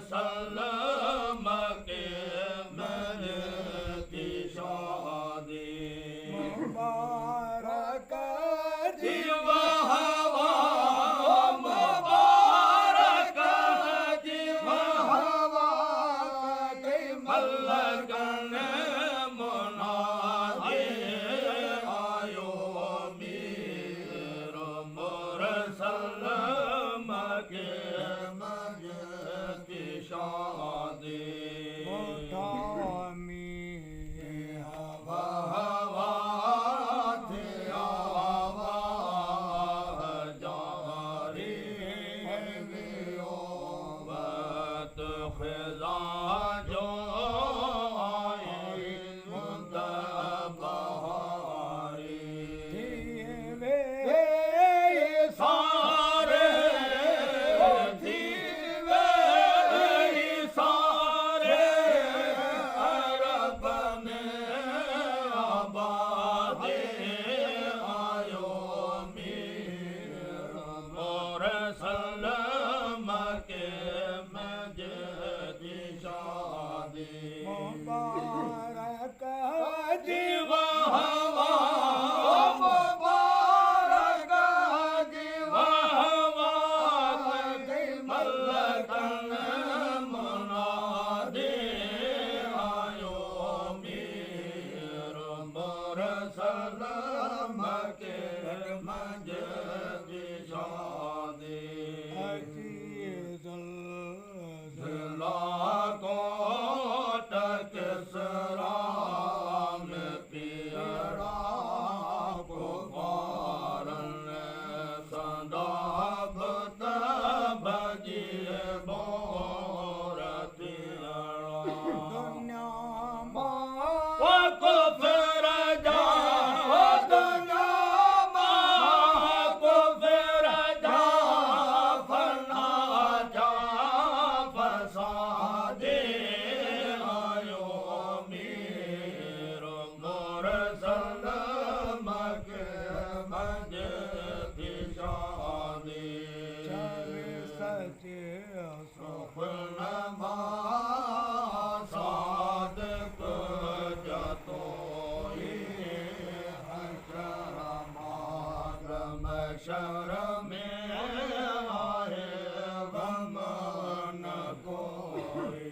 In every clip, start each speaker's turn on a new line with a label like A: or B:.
A: सलम के मज की शादी
B: मुबारक
A: जीव हवा मुबारक जीव हवा के मलकन मुनादे आयो मीर मुरसल मके मज की शादी
B: मोटामी
A: हवा हवा थे हवा जारी बत खिजा जो आई मुंतबहारी
B: वे
A: सारे जीवे सारे अरब में आबादे आयो मीर मुरसल मके मज की शादी
B: मुबारक
A: जीव हवा मुबारक जीव हवा के मलकन मुनादे आयो मीर मुरसल मके मज की शादी
B: अजीजुल
A: लाकोट सराम पियरा पुकारन संदाब भजिए बोरतिया
B: दुनिया
A: को फिर जा दुनिया को फिर जा फना जा फसादे आयो मीर मुरसल मके मज की शादी
B: सचे
A: सुखनमा सादक जतोई हशरमागम शरम आए गम न कोई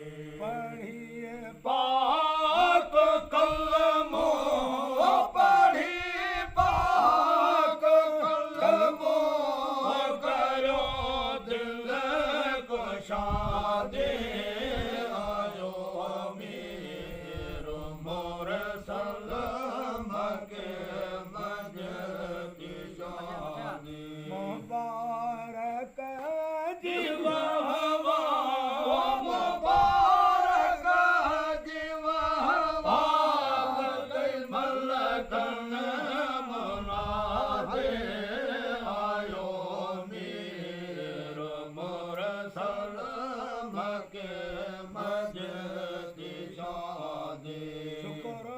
B: पढ़िए
A: पाक कलमो पढ़ी पाक कलमो करो दिल को शादे आयो मीर मुरसल मके मज की शादी
B: मुबारक
A: जीव हवा मुबारक जीव हवा मलकन मुनादे आयो मीर मुरसल मके